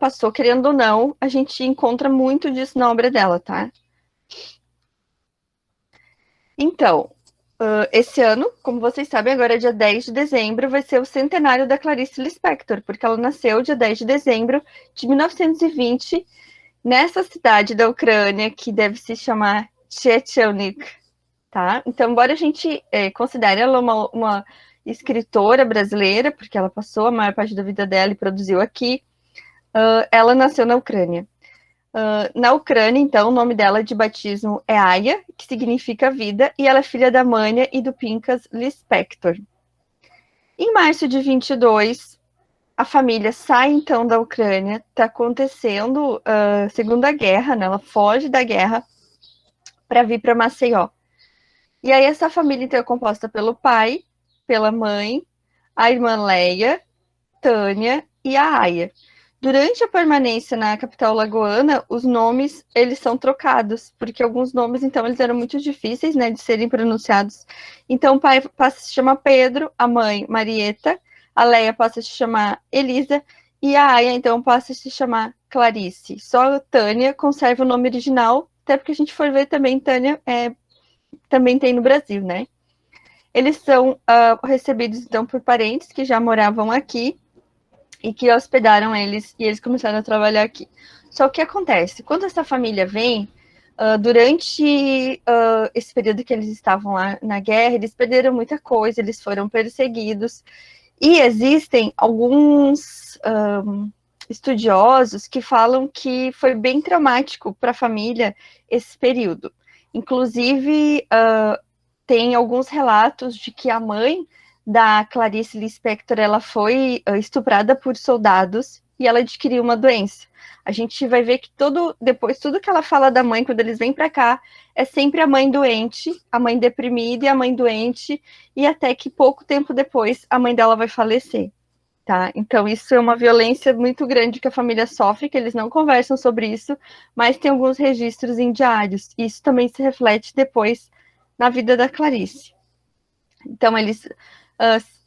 passou, querendo ou não, a gente encontra muito disso na obra dela, tá? Então, esse ano, como vocês sabem, agora é dia 10 de dezembro, vai ser o centenário da Clarice Lispector, porque ela nasceu dia 10 de dezembro de 1920, nessa cidade da Ucrânia, que deve se chamar Tchetchenik, tá? Então, embora a gente considere ela uma escritora brasileira, porque ela passou a maior parte da vida dela e produziu aqui, ela nasceu na Ucrânia. Na Ucrânia, então, o nome dela de batismo é Aya, que significa vida, e ela é filha da Mania e do Pinkas Lispector. Em março de 22, a família sai, então, da Ucrânia. Está acontecendo a Segunda Guerra, né? Ela foge da guerra para vir para Maceió. E aí essa família, então, é composta pelo pai, pela mãe, a irmã Leia, Tânia e a Aya. Durante a permanência na capital lagoana, os nomes, eles são trocados, porque alguns nomes, então, eles eram muito difíceis, né, de serem pronunciados. Então, o pai passa a se chamar Pedro, a mãe, Marieta, a Leia passa a se chamar Elisa, e a Aya, então, passa a se chamar Clarice. Só a Tânia conserva o nome original, até porque a gente for ver também, Tânia também tem no Brasil, né? Eles são recebidos, então, por parentes que já moravam aqui, e que hospedaram eles, e eles começaram a trabalhar aqui. Só que o que acontece? Quando essa família vem, durante esse período que eles estavam lá na guerra, eles perderam muita coisa, eles foram perseguidos, e existem alguns estudiosos que falam que foi bem traumático para a família esse período. Inclusive, tem alguns relatos de que a mãe da Clarice Lispector, ela foi estuprada por soldados e ela adquiriu uma doença. A gente vai ver que depois tudo que ela fala da mãe, quando eles vêm para cá, é sempre a mãe doente, a mãe deprimida e a mãe doente, e até que pouco tempo depois a mãe dela vai falecer, tá? Então isso é uma violência muito grande que a família sofre, que eles não conversam sobre isso, mas tem alguns registros em diários, e isso também se reflete depois na vida da Clarice. Então eles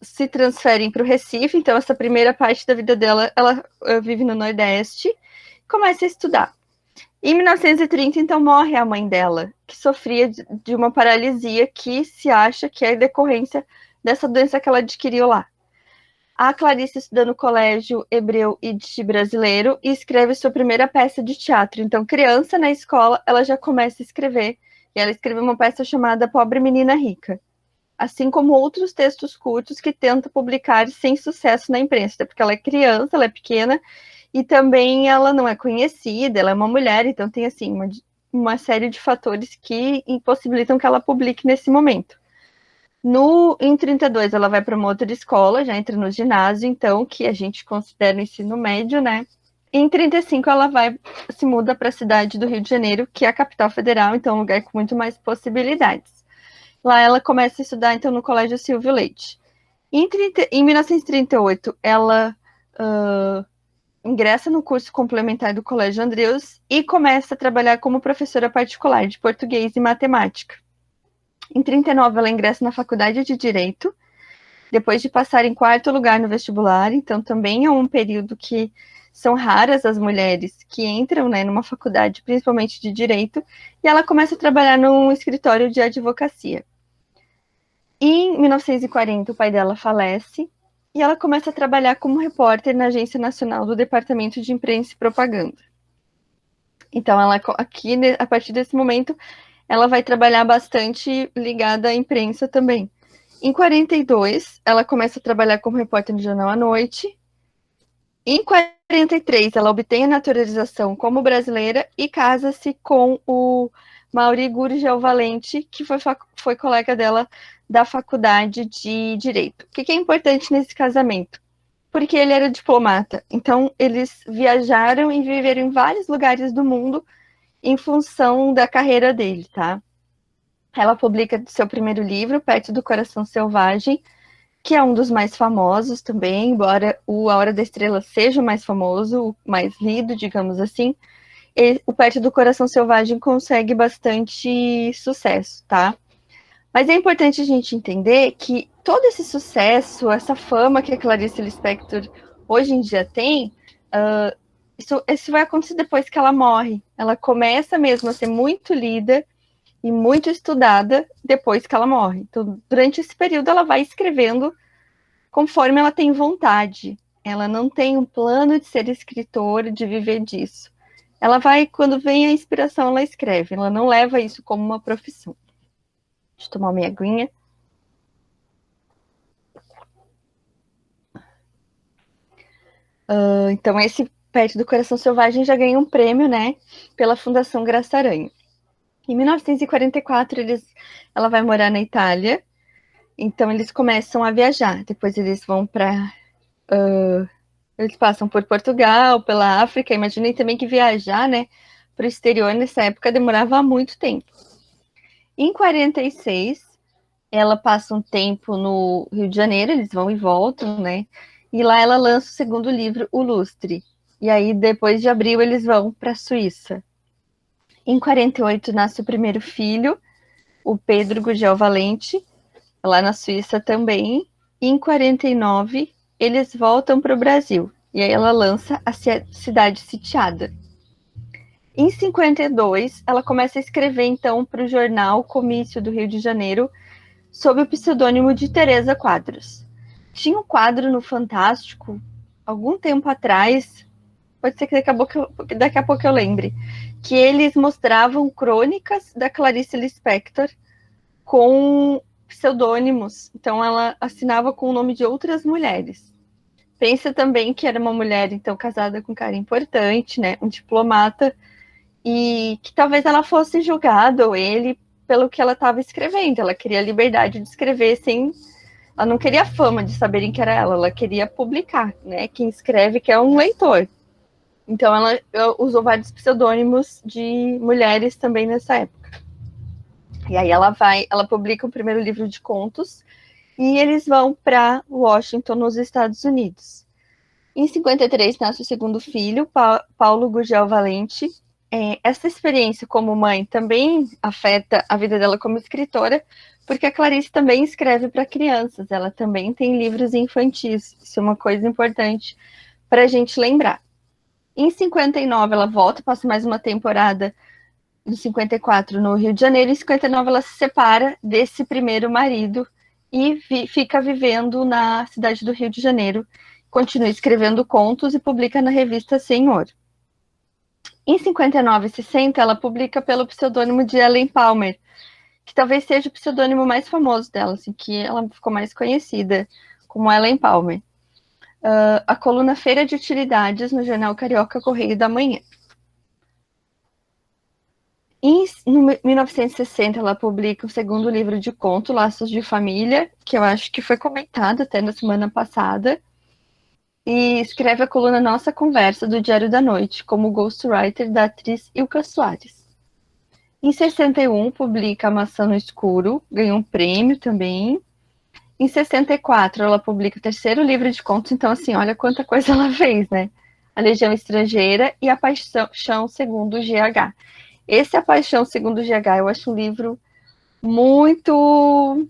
se transferem para o Recife, então essa primeira parte da vida dela, ela vive no Nordeste, começa a estudar. Em 1930, então, morre a mãe dela, que sofria de uma paralisia que se acha que é decorrência dessa doença que ela adquiriu lá. A Clarice estuda no Colégio Hebreu Yiddish Brasileiro e escreve sua primeira peça de teatro. Então, criança na escola, ela já começa a escrever. E ela escreveu uma peça chamada Pobre Menina Rica, assim como outros textos curtos que tenta publicar sem sucesso na imprensa, porque ela é criança, ela é pequena, e também ela não é conhecida, ela é uma mulher, então tem assim uma série de fatores que impossibilitam que ela publique nesse momento. Em 32 ela vai para uma outra escola, já entra no ginásio, então, que a gente considera o ensino médio, né? Em 35 ela se muda para a cidade do Rio de Janeiro, que é a capital federal, então um lugar com muito mais possibilidades. Lá ela começa a estudar, então, no Colégio Silvio Leite. Em 1938, ela ingressa no curso complementar do Colégio Andreus e começa a trabalhar como professora particular de português e matemática. Em 39, ela ingressa na Faculdade de Direito, depois de passar em quarto lugar no vestibular, então também é um período que são raras as mulheres que entram, né, numa faculdade, principalmente de Direito, e ela começa a trabalhar num escritório de advocacia. Em 1940, o pai dela falece e ela começa a trabalhar como repórter na Agência Nacional do Departamento de Imprensa e Propaganda. Então, ela aqui, a partir desse momento, ela vai trabalhar bastante ligada à imprensa também. Em 42, ela começa a trabalhar como repórter no Jornal à Noite. Em 43, ela obtém a naturalização como brasileira e casa-se com o Mauri Gurgel Valente, que foi colega dela da faculdade de Direito. O que é importante nesse casamento? Porque ele era diplomata. Então, eles viajaram e viveram em vários lugares do mundo em função da carreira dele, tá? Ela publica seu primeiro livro, Perto do Coração Selvagem, que é um dos mais famosos também, embora o A Hora da Estrela seja o mais famoso, o mais lido, digamos assim. O Perto do Coração Selvagem consegue bastante sucesso, tá? Mas é importante a gente entender que todo esse sucesso, essa fama que a Clarice Lispector hoje em dia tem, Isso vai acontecer depois que ela morre. Ela começa mesmo a ser muito lida e muito estudada depois que ela morre. Então, durante esse período, ela vai escrevendo conforme ela tem vontade. Ela não tem um plano de ser escritora, de viver disso. Ela vai, quando vem a inspiração, ela escreve. Ela não leva isso como uma profissão. Deixa eu tomar uma aguinha. Então, esse Perto do Coração Selvagem já ganhou um prêmio, né, pela Fundação Graça Aranha. Em 1944, ela vai morar na Itália, então eles começam a viajar. Depois eles vão para... eles passam por Portugal, pela África. Imaginei também que viajar, né, para o exterior nessa época demorava muito tempo. Em 46, ela passa um tempo no Rio de Janeiro, eles vão e voltam, né? E lá ela lança o segundo livro, O Lustre. E aí, depois de abril, eles vão para a Suíça. Em 48, nasce o primeiro filho, o Pedro Gugel Valente, lá na Suíça também. E em 49, eles voltam para o Brasil. E aí ela lança A Cidade Sitiada. Em 52, ela começa a escrever, então, para o jornal Comício do Rio de Janeiro, sob o pseudônimo de Teresa Quadros. Tinha um quadro no Fantástico, algum tempo atrás, pode ser que daqui a pouco eu lembre, que eles mostravam crônicas da Clarice Lispector com pseudônimos. Então ela assinava com o nome de outras mulheres. Pensa também que era uma mulher, então, casada com um cara importante, né, um diplomata, e que talvez ela fosse julgada, ou ele, pelo que ela estava escrevendo. Ela queria a liberdade de escrever sem... Ela não queria fama de saberem que era ela queria publicar, né? Quem escreve que é um leitor. Então ela usou vários pseudônimos de mulheres também nessa época. E aí ela publica o primeiro livro de contos e eles vão para Washington, nos Estados Unidos. Em 53 nasce o segundo filho, Paulo Gugel Valente. Essa experiência como mãe também afeta a vida dela como escritora, porque a Clarice também escreve para crianças, ela também tem livros infantis. Isso é uma coisa importante para a gente lembrar. Em 59 ela volta, passa mais uma temporada em 54 no Rio de Janeiro. Em 59 ela se separa desse primeiro marido e fica vivendo na cidade do Rio de Janeiro. Continua escrevendo contos e publica na revista Senhor. Em 59 e 60, ela publica pelo pseudônimo de Ellen Palmer, que talvez seja o pseudônimo mais famoso dela, assim, que ela ficou mais conhecida como Ellen Palmer. A coluna Feira de Utilidades no jornal Carioca Correio da Manhã. Em 1960, ela publica o segundo livro de conto, Laços de Família, que eu acho que foi comentado até na semana passada, e escreve a coluna Nossa Conversa, do Diário da Noite, como ghostwriter da atriz Ilka Soares. Em 61, publica A Maçã no Escuro, ganhou um prêmio também. Em 64, ela publica o terceiro livro de contos, então, assim, olha quanta coisa ela fez, né? A Legião Estrangeira e A Paixão Segundo G.H. Esse A Paixão Segundo G.H. eu acho um livro muito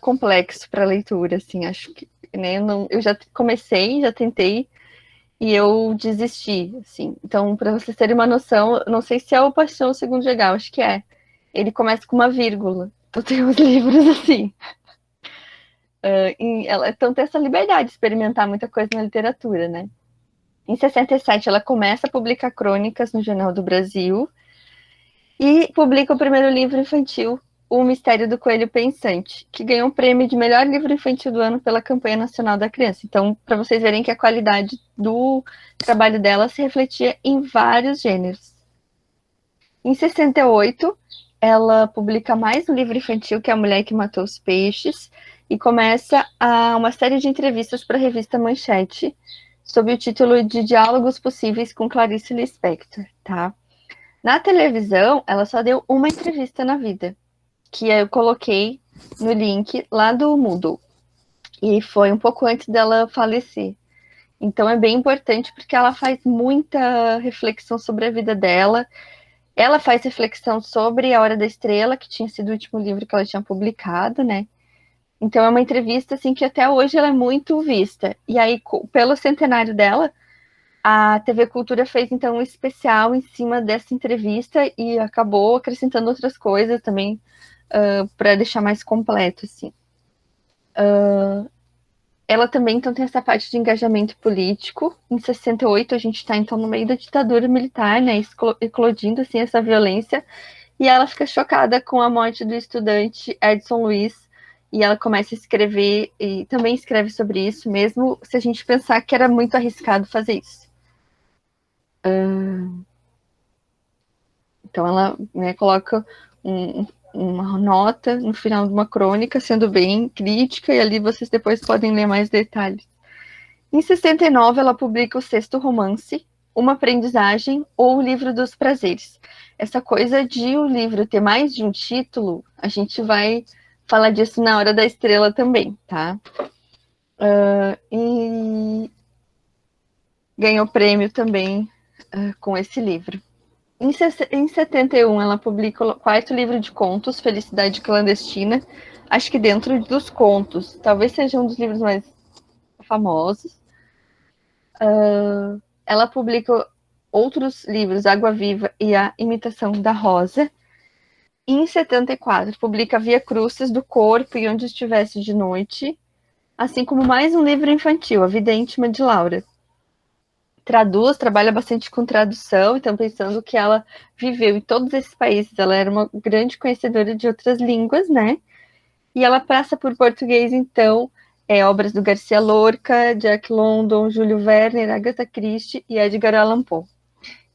complexo para leitura, assim, acho que, né, eu já comecei, já tentei, e eu desisti, assim. Então, para vocês terem uma noção, não sei se é o Paixão Segundo G.H., acho que é. Ele começa com uma vírgula. Então, tem uns livros assim. Então, tem essa liberdade de experimentar muita coisa na literatura, né? Em 67, ela começa a publicar crônicas no Jornal do Brasil e publica o primeiro livro infantil, O Mistério do Coelho Pensante, que ganhou o prêmio de melhor livro infantil do ano pela Campanha Nacional da Criança. Então, para vocês verem que a qualidade do trabalho dela se refletia em vários gêneros. Em 68, ela publica mais um livro infantil, que é A Mulher que Matou os Peixes, e começa uma série de entrevistas para a revista Manchete, sob o título de Diálogos Possíveis com Clarice Lispector, tá? Na televisão, ela só deu uma entrevista na vida, que eu coloquei no link lá do Moodle. E foi um pouco antes dela falecer. Então é bem importante porque ela faz muita reflexão sobre a vida dela. Ela faz reflexão sobre A Hora da Estrela, que tinha sido o último livro que ela tinha publicado, né? Então é uma entrevista assim que até hoje ela é muito vista. E aí, pelo centenário dela, A TV Cultura fez, então, um especial em cima dessa entrevista e acabou acrescentando outras coisas também para deixar mais completo, assim. Ela também, então, tem essa parte de engajamento político. Em 68, a gente está, então, no meio da ditadura militar, né, eclodindo, assim, essa violência, e ela fica chocada com a morte do estudante Edson Luiz, e ela começa a escrever, e também escreve sobre isso, mesmo se a gente pensar que era muito arriscado fazer isso. Então ela, né, coloca uma nota no final de uma crônica, sendo bem crítica, e ali vocês depois podem ler mais detalhes. Em 69, ela publica o sexto romance, Uma Aprendizagem ou O Livro dos Prazeres. Essa coisa de o livro ter mais de um título, a gente vai falar disso na Hora da Estrela também, tá? E ganhou prêmio também com esse livro. Em 71, ela publica o quarto livro de contos, Felicidade Clandestina. Acho que dentro dos contos, talvez seja um dos livros mais famosos. Ela publica outros livros, Água Viva e A Imitação da Rosa. E em 74, publica Via Crucis do Corpo e Onde Estivesse de Noite, assim como mais um livro infantil, A Vida Íntima de Laura. Traduz, trabalha bastante com tradução, então pensando que ela viveu em todos esses países, ela era uma grande conhecedora de outras línguas, né? E ela passa por português, então, obras do Garcia Lorca, Jack London, Júlio Verne, Agatha Christie e Edgar Allan Poe.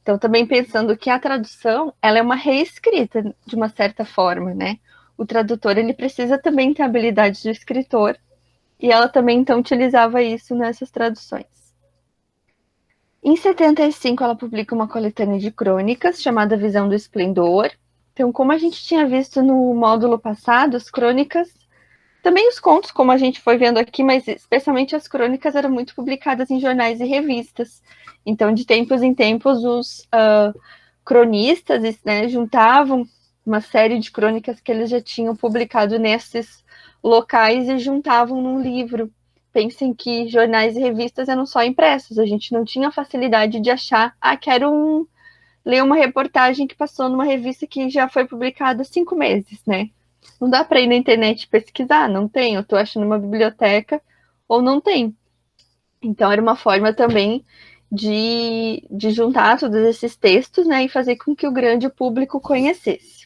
Então, também pensando que a tradução, ela é uma reescrita, de uma certa forma, né? O tradutor, ele precisa também ter a habilidade de escritor, e ela também, então, utilizava isso nessas traduções. Em 75, ela publica uma coletânea de crônicas chamada Visão do Esplendor. Então, como a gente tinha visto no módulo passado, as crônicas, também os contos, como a gente foi vendo aqui, mas especialmente as crônicas eram muito publicadas em jornais e revistas. Então, de tempos em tempos, os cronistas, né, juntavam uma série de crônicas que eles já tinham publicado nesses locais e juntavam num livro. Pensem que jornais e revistas eram só impressos, a gente não tinha facilidade de achar, quero ler uma reportagem que passou numa revista que já foi publicada há 5 meses, né? Não dá para ir na internet pesquisar, não tem, eu estou achando uma biblioteca ou não tem. Então era uma forma também de juntar todos esses textos, né, e fazer com que o grande público conhecesse.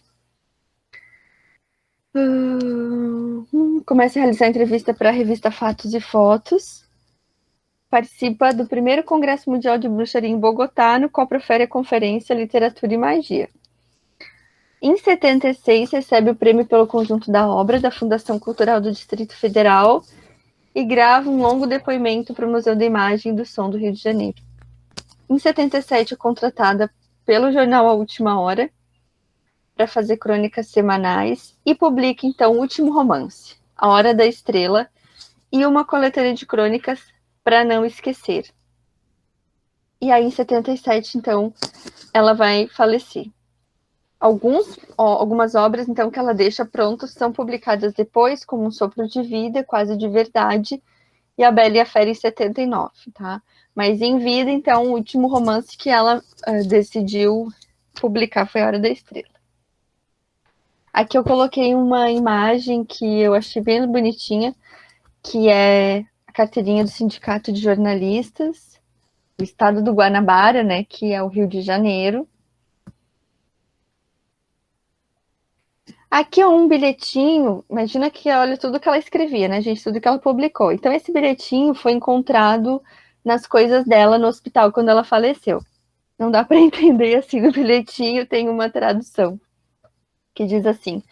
Começa a realizar entrevista para a revista Fatos e Fotos. Participa do primeiro Congresso Mundial de Bruxaria em Bogotá, no qual profere a conferência Literatura e Magia. Em 76, recebe o prêmio pelo conjunto da obra da Fundação Cultural do Distrito Federal e grava um longo depoimento para o Museu da Imagem e do Som do Rio de Janeiro. Em 77, é contratada pelo jornal A Última Hora para fazer crônicas semanais e publica, então, o último romance, A Hora da Estrela, e uma coletânea de crônicas para não esquecer. E aí, em 77, então, ela vai falecer. Algumas obras, então, que ela deixa prontas são publicadas depois, como Um Sopro de Vida, Quase de Verdade, e A Bela e a Fera, em 79, tá? Mas em vida, então, o último romance que ela decidiu publicar foi A Hora da Estrela. Aqui eu coloquei uma imagem que eu achei bem bonitinha, que é a carteirinha do Sindicato de Jornalistas, do estado do Guanabara, né, que é o Rio de Janeiro. Aqui é um bilhetinho, imagina que olha tudo que ela escrevia, né, gente, tudo que ela publicou. Então esse bilhetinho foi encontrado nas coisas dela no hospital quando ela faleceu. Não dá para entender assim, no bilhetinho tem uma tradução que diz assim: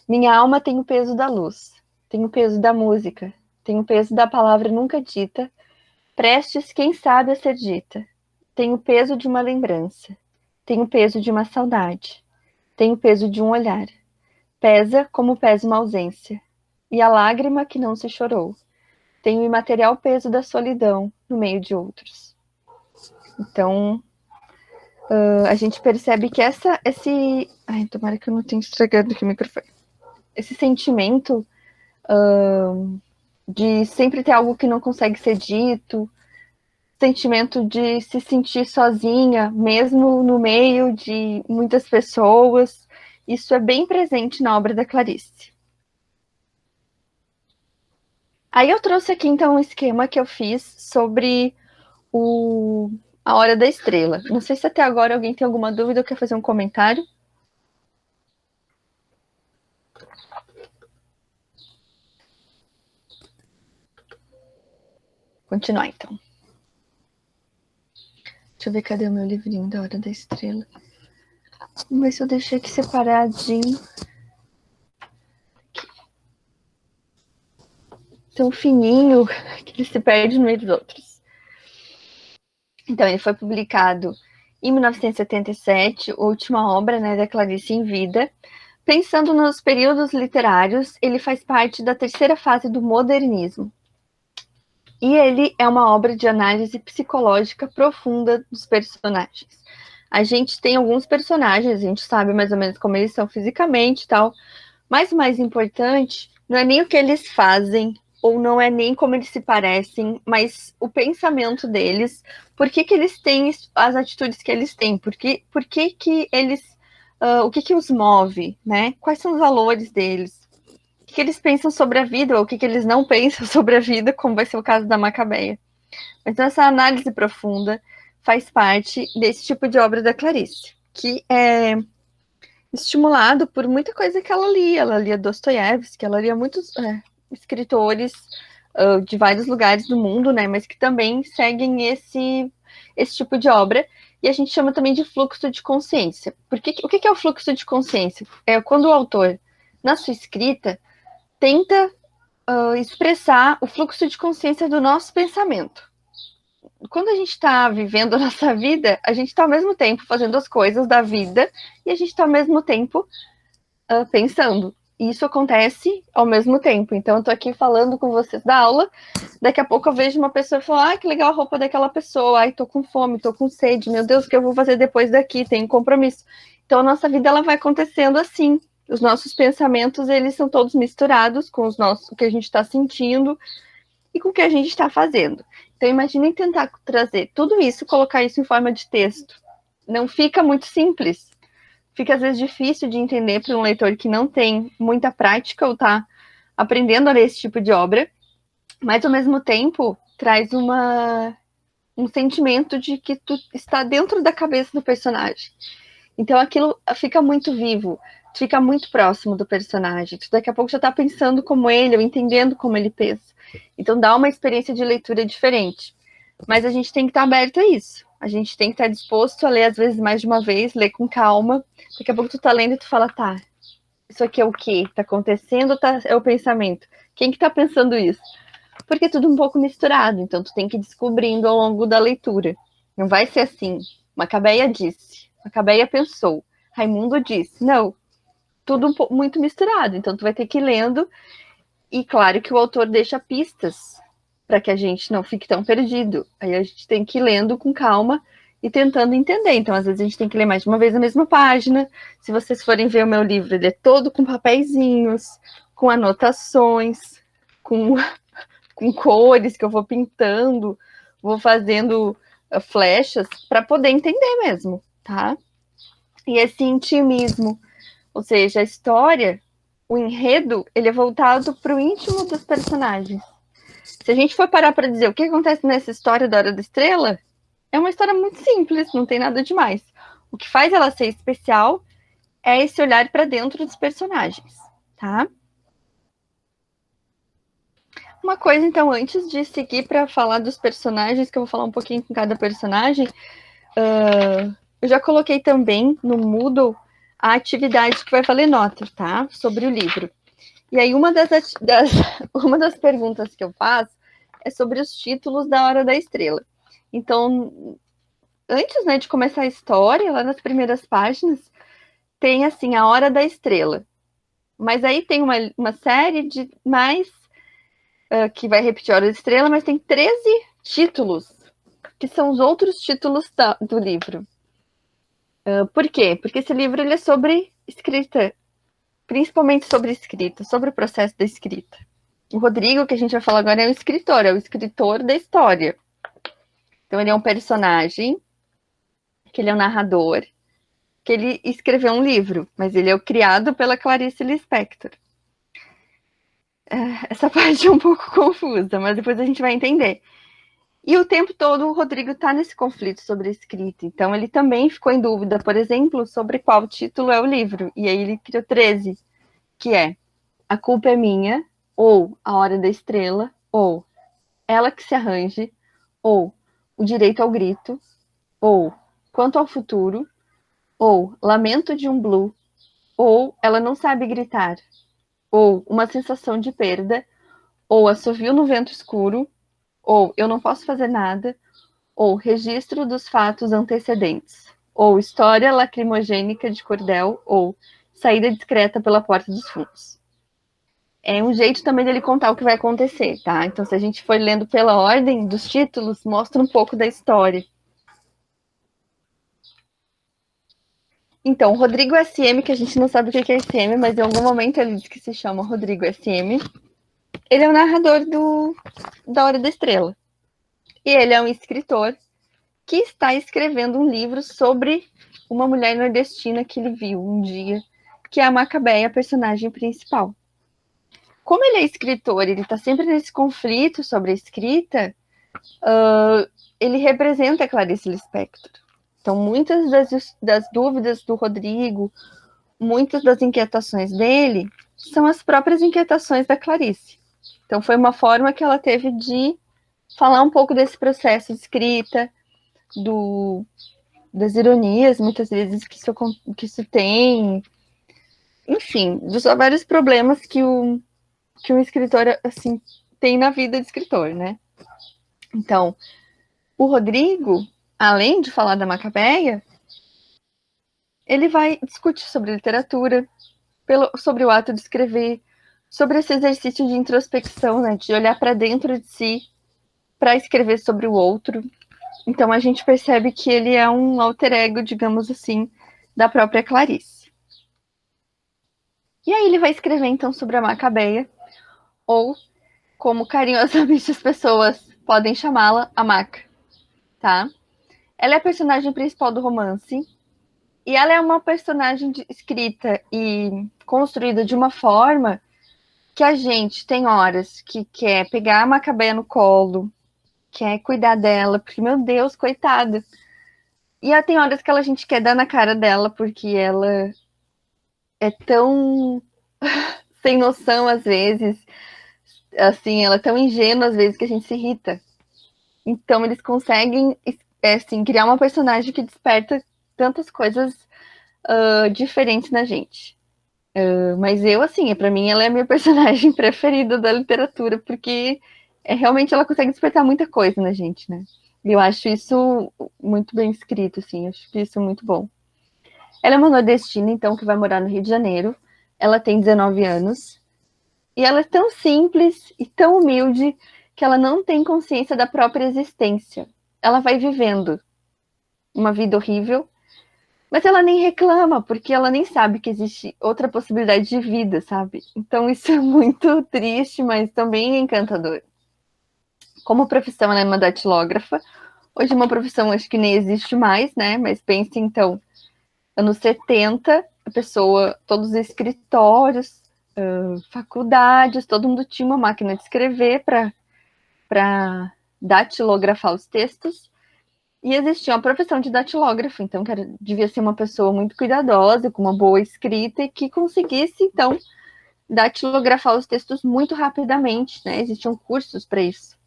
minha alma tem o peso da luz, tem o peso da música, tem o peso da palavra nunca dita, prestes, quem sabe, a ser dita. Tem o peso de uma lembrança, tem o peso de uma saudade, tem o peso de um olhar. Pesa como pesa uma ausência, e a lágrima que não se chorou. Tem o imaterial peso da solidão no meio de outros. Então, a gente percebe que esse... Ai, tomara que eu não tenha estragado aqui o microfone. Esse sentimento de sempre ter algo que não consegue ser dito, sentimento de se sentir sozinha, mesmo no meio de muitas pessoas. Isso é bem presente na obra da Clarice. Aí eu trouxe aqui, então, um esquema que eu fiz sobre A Hora da Estrela. Não sei se até agora alguém tem alguma dúvida ou quer fazer um comentário. Continuar, então. Deixa eu ver, cadê o meu livrinho da Hora da Estrela? Vamos ver se eu deixei aqui separadinho. Aqui. Tão fininho que ele se perde no meio dos outros. Então, ele foi publicado em 1977, última obra, né, da Clarice em vida. Pensando nos períodos literários, ele faz parte da terceira fase do modernismo. E ele é uma obra de análise psicológica profunda dos personagens. A gente tem alguns personagens, a gente sabe mais ou menos como eles são fisicamente e tal, mas o mais importante não é nem o que eles fazem, ou não é nem como eles se parecem, mas o pensamento deles, por que eles têm as atitudes que eles têm, por que eles, o que os move, né? Quais são os valores deles, o que eles pensam sobre a vida, ou o que eles não pensam sobre a vida, como vai ser o caso da Macabeia. Então, essa análise profunda faz parte desse tipo de obra da Clarice, que é estimulado por muita coisa que ela lia. Ela lia Dostoiévski, ela lia muitos escritores de vários lugares do mundo, né, mas que também seguem esse tipo de obra. E a gente chama também de fluxo de consciência. O que é o fluxo de consciência? É quando o autor, na sua escrita, tenta expressar o fluxo de consciência do nosso pensamento. Quando a gente está vivendo a nossa vida, a gente está ao mesmo tempo fazendo as coisas da vida e a gente está ao mesmo tempo pensando. E isso acontece ao mesmo tempo. Então, eu estou aqui falando com vocês da aula, daqui a pouco eu vejo uma pessoa e falo, ah, que legal a roupa daquela pessoa, ai, tô com fome, tô com sede, meu Deus, o que eu vou fazer depois daqui? Tenho compromisso. Então, a nossa vida ela vai acontecendo assim. Os nossos pensamentos, eles são todos misturados com o que a gente está sentindo e com o que a gente está fazendo. Então, imaginem tentar trazer tudo isso, colocar isso em forma de texto. Não fica muito simples. Fica, às vezes, difícil de entender para um leitor que não tem muita prática ou está aprendendo a ler esse tipo de obra, mas, ao mesmo tempo, traz um sentimento de que tu está dentro da cabeça do personagem. Então, aquilo fica muito vivo, fica muito próximo do personagem. Tu, daqui a pouco, já está pensando como ele, ou entendendo como ele pensa. Então, dá uma experiência de leitura diferente. Mas a gente tem que estar aberto a isso. A gente tem que estar disposto a ler, às vezes, mais de uma vez, ler com calma. Daqui a pouco tu tá lendo e tu fala, tá, isso aqui é o quê? Tá acontecendo ou é o pensamento? Quem que tá pensando isso? Porque é tudo um pouco misturado, então tu tem que ir descobrindo ao longo da leitura. Não vai ser assim. Macabeia disse, Macabeia pensou, Raimundo disse. Não, tudo muito misturado. Então tu vai ter que ir lendo. E claro que o autor deixa pistas para que a gente não fique tão perdido. Aí a gente tem que ir lendo com calma e tentando entender. Então, às vezes, a gente tem que ler mais de uma vez a mesma página. Se vocês forem ver o meu livro, ele é todo com papeizinhos, com anotações, com cores que eu vou pintando, vou fazendo flechas para poder entender mesmo, tá? E esse intimismo, ou seja, a história, o enredo, ele é voltado para o íntimo dos personagens. Se a gente for parar para dizer o que acontece nessa história da Hora da Estrela, é uma história muito simples, não tem nada demais. O que faz ela ser especial é esse olhar para dentro dos personagens, tá? Uma coisa, então, antes de seguir para falar dos personagens, que eu vou falar um pouquinho com cada personagem, eu já coloquei também no Moodle a atividade que vai valer nota, tá? Sobre o livro. E aí, uma das perguntas que eu faço é sobre os títulos da Hora da Estrela. Então, antes, né, de começar a história, lá nas primeiras páginas, tem, assim, a Hora da Estrela. Mas aí tem uma série de mais, que vai repetir a Hora da Estrela, mas tem 13 títulos, que são os outros títulos do livro. Por quê? Porque esse livro ele é sobre escrita, principalmente sobre escrita, sobre o processo da escrita. O Rodrigo, que a gente vai falar agora, é o escritor da história. Então, ele é um personagem, que ele é um narrador, que ele escreveu um livro, mas ele é o criado pela Clarice Lispector. Essa parte é um pouco confusa, mas depois a gente vai entender. E o tempo todo o Rodrigo está nesse conflito sobre a escrita. Então, ele também ficou em dúvida, por exemplo, sobre qual título é o livro. E aí ele criou 13, que é A Culpa é Minha, ou A Hora da Estrela, ou Ela que se arranje, ou O Direito ao Grito, ou Quanto ao Futuro, ou Lamento de um Blue, ou Ela Não Sabe Gritar, ou Uma Sensação de Perda, ou Assovio no Vento Escuro, ou Eu Não Posso Fazer Nada, ou Registro dos Fatos Antecedentes, ou História Lacrimogênica de Cordel, ou Saída Discreta pela Porta dos Fundos. É um jeito também dele contar o que vai acontecer, tá? Então, se a gente for lendo pela ordem dos títulos, mostra um pouco da história. Então, o Rodrigo SM, que a gente não sabe o que é SM, mas em algum momento ele diz que se chama Rodrigo SM, ele é o narrador da Hora da Estrela. E ele é um escritor que está escrevendo um livro sobre uma mulher nordestina que ele viu um dia, que é a Macabeia, a personagem principal. Como ele é escritor, ele está sempre nesse conflito sobre a escrita, ele representa a Clarice Lispector. Então, muitas das dúvidas do Rodrigo, muitas das inquietações dele, são as próprias inquietações da Clarice. Então, foi uma forma que ela teve de falar um pouco desse processo de escrita, das ironias, muitas vezes, que isso tem, enfim, dos vários problemas que um escritor, assim, tem na vida de escritor, né? Então, o Rodrigo, além de falar da Macabeia, ele vai discutir sobre literatura, sobre o ato de escrever, sobre esse exercício de introspecção, né, de olhar para dentro de si para escrever sobre o outro. Então a gente percebe que ele é um alter ego, digamos assim, da própria Clarice. E aí ele vai escrever então sobre a Macabeia, ou como carinhosamente as pessoas podem chamá-la, a Maca, tá? Ela é a personagem principal do romance, e ela é uma personagem escrita e construída de uma forma que a gente tem horas que quer pegar a Macabeia no colo, quer cuidar dela, porque, meu Deus, coitada. E tem horas que a gente quer dar na cara dela, porque ela é tão sem noção às vezes, assim, ela é tão ingênua às vezes que a gente se irrita. Então eles conseguem, assim, criar uma personagem que desperta tantas coisas diferentes na gente. Mas eu, assim, para mim ela é a minha personagem preferida da literatura, porque realmente ela consegue despertar muita coisa na gente, né? E eu acho isso muito bem escrito, assim, acho isso muito bom. Ela é uma nordestina, então, que vai morar no Rio de Janeiro. Ela tem 19 anos. E ela é tão simples e tão humilde que ela não tem consciência da própria existência. Ela vai vivendo uma vida horrível, mas ela nem reclama, porque ela nem sabe que existe outra possibilidade de vida, sabe? Então isso é muito triste, mas também encantador. Como profissão, ela é uma datilógrafa. Hoje uma profissão acho que nem existe mais, né? Mas pense então, anos 70, a pessoa, todos os escritórios, faculdades, todo mundo tinha uma máquina de escrever para datilografar os textos. E existia uma profissão de datilógrafo, então que devia ser uma pessoa muito cuidadosa, com uma boa escrita e que conseguisse, então, datilografar os textos muito rapidamente, né? Existiam cursos para isso.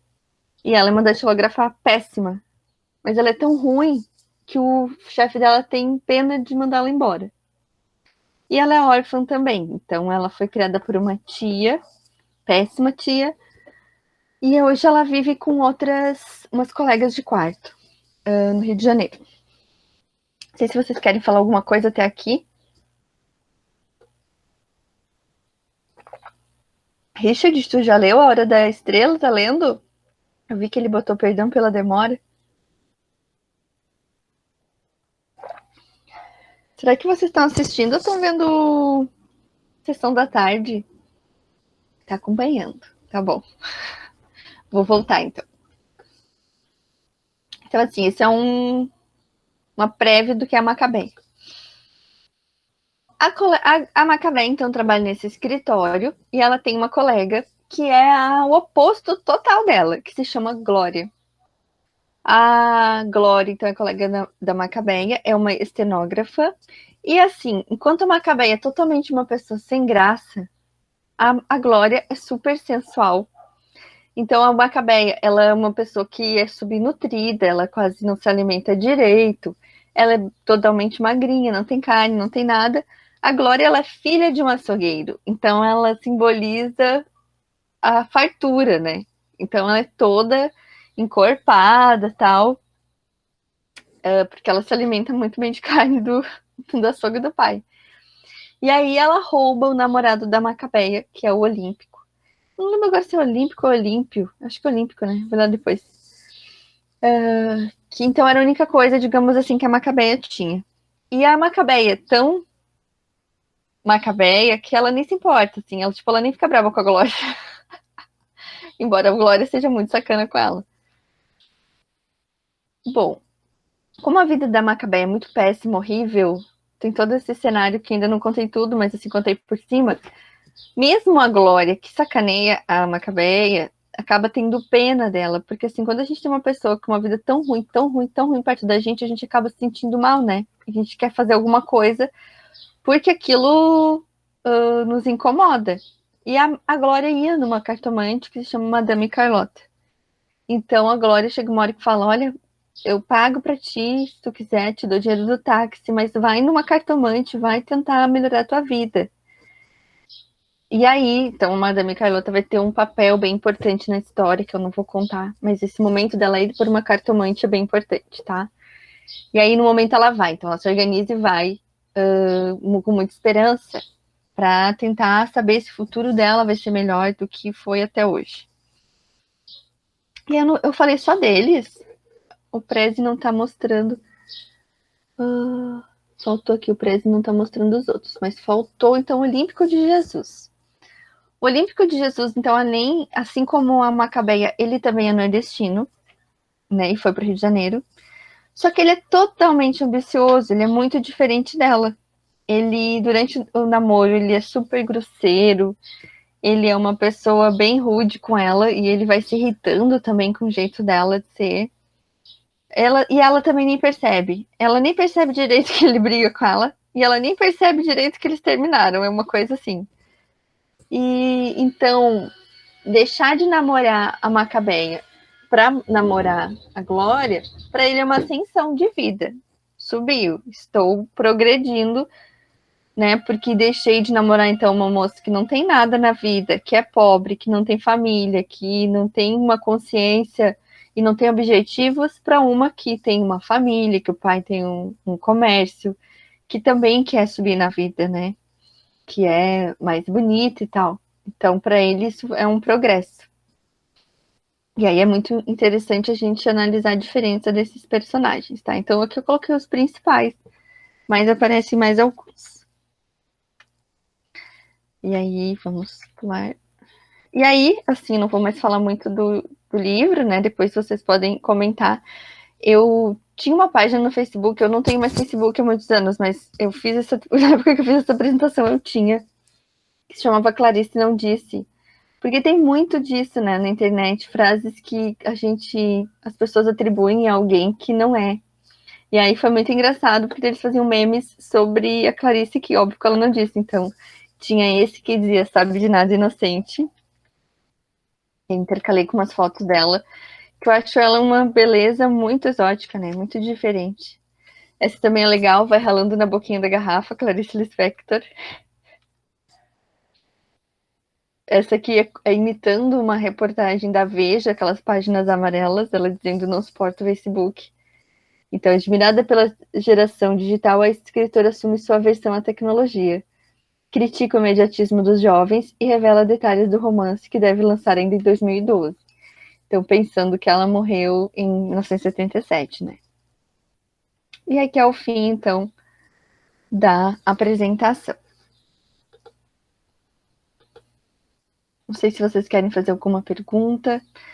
E ela é uma datilógrafa péssima, mas ela é tão ruim que o chefe dela tem pena de mandá-la embora. E ela é órfã também, então ela foi criada por uma tia, péssima tia, e hoje ela vive com umas colegas de quarto, no Rio de Janeiro. Não sei se vocês querem falar alguma coisa até aqui. Richard, tu já leu A Hora da Estrela? Tá lendo? Eu vi que ele botou perdão pela demora. Será que vocês estão assistindo ou estão vendo Sessão da Tarde? Tá acompanhando. Tá bom. Vou voltar então. Então, assim, isso é uma prévia do que é a Macabeia. A Macabeia, então, trabalha nesse escritório e ela tem uma colega que é o oposto total dela, que se chama Glória. A Glória, então, é colega da Macabeia, é uma estenógrafa. E, assim, enquanto a Macabeia é totalmente uma pessoa sem graça, a Glória é super sensual. Então, a Macabeia, ela é uma pessoa que é subnutrida, ela quase não se alimenta direito, ela é totalmente magrinha, não tem carne, não tem nada. A Glória, ela é filha de um açougueiro, então ela simboliza a fartura, né? Então, ela é toda encorpada, tal, porque ela se alimenta muito bem de carne do açougue do pai. E aí ela rouba o namorado da Macabeia, que é o Olímpico. Não lembro agora se é Olímpico ou Olímpio. Acho que é Olímpico, né? Vou lá depois. Que então era a única coisa, digamos assim, que a Macabeia tinha. E a Macabeia é tão Macabeia que ela nem se importa, assim. Ela, tipo, ela nem fica brava com a Glória. Embora a Glória seja muito sacana com ela. Bom, como a vida da Macabeia é muito péssima, horrível, tem todo esse cenário que ainda não contei tudo, mas assim, contei por cima. Mesmo a Glória, que sacaneia a Macabeia, acaba tendo pena dela, porque assim, quando a gente tem uma pessoa com uma vida tão ruim, tão ruim, tão ruim perto da gente, a gente acaba se sentindo mal, né? A gente quer fazer alguma coisa porque aquilo nos incomoda. E a Glória ia numa cartomante que se chama Madame Carlota. Então a Glória chega uma hora que fala: Olha, eu pago pra ti, se tu quiser, te dou dinheiro do táxi, mas vai numa cartomante, vai tentar melhorar a tua vida. E aí, então, a Madame Carlota vai ter um papel bem importante na história, que eu não vou contar, mas esse momento dela ir por uma cartomante é bem importante, tá? E aí, no momento, ela vai, então ela se organiza e vai com muita esperança para tentar saber se o futuro dela vai ser melhor do que foi até hoje. E eu falei só deles, o Prezi não tá mostrando. Faltou aqui, o Prezi não tá mostrando os outros, mas faltou, então, o Olímpico de Jesus. O Olímpico de Jesus, então, além, assim como a Macabeia, ele também é nordestino, né? E foi para o Rio de Janeiro. Só que ele é totalmente ambicioso, ele é muito diferente dela. Ele, durante o namoro, ele é super grosseiro, ele é uma pessoa bem rude com ela e ele vai se irritando também com o jeito dela de ser. Ela também nem percebe. Ela nem percebe direito que ele briga com ela e ela nem percebe direito que eles terminaram. É uma coisa assim. E então, deixar de namorar a Macabeia para namorar a Glória, para ele é uma ascensão de vida. Subiu, estou progredindo, né? Porque deixei de namorar então uma moça que não tem nada na vida, que é pobre, que não tem família, que não tem uma consciência e não tem objetivos, para uma que tem uma família, que o pai tem um comércio, que também quer subir na vida, né? Que é mais bonita e tal. Então, para ele, isso é um progresso. E aí é muito interessante a gente analisar a diferença desses personagens, tá? Então, aqui eu coloquei os principais, mas aparecem mais alguns. E aí, vamos pular. E aí, assim, não vou mais falar muito do livro, né? Depois vocês podem comentar. Eu tinha uma página no Facebook, eu não tenho mais Facebook há muitos anos, mas eu fiz essa. Na época que eu fiz essa apresentação, eu tinha, que se chamava Clarice Não Disse. Porque tem muito disso, né, na internet, frases que as pessoas atribuem a alguém que não é. E aí foi muito engraçado, porque eles faziam memes sobre a Clarice, que óbvio que ela não disse. Então, tinha esse que dizia, sabe de nada, inocente. Eu intercalei com umas fotos dela, que eu acho ela uma beleza muito exótica, né, muito diferente. Essa também é legal, vai ralando na boquinha da garrafa, Clarice Lispector. Essa aqui é imitando uma reportagem da Veja, aquelas páginas amarelas, ela dizendo não suporta o Facebook. Então, admirada pela geração digital, a escritora assume sua aversão à tecnologia, critica o imediatismo dos jovens e revela detalhes do romance que deve lançar ainda em 2012. Então, pensando que ela morreu em 1977, né? E aqui é o fim, então, da apresentação. Não sei se vocês querem fazer alguma pergunta.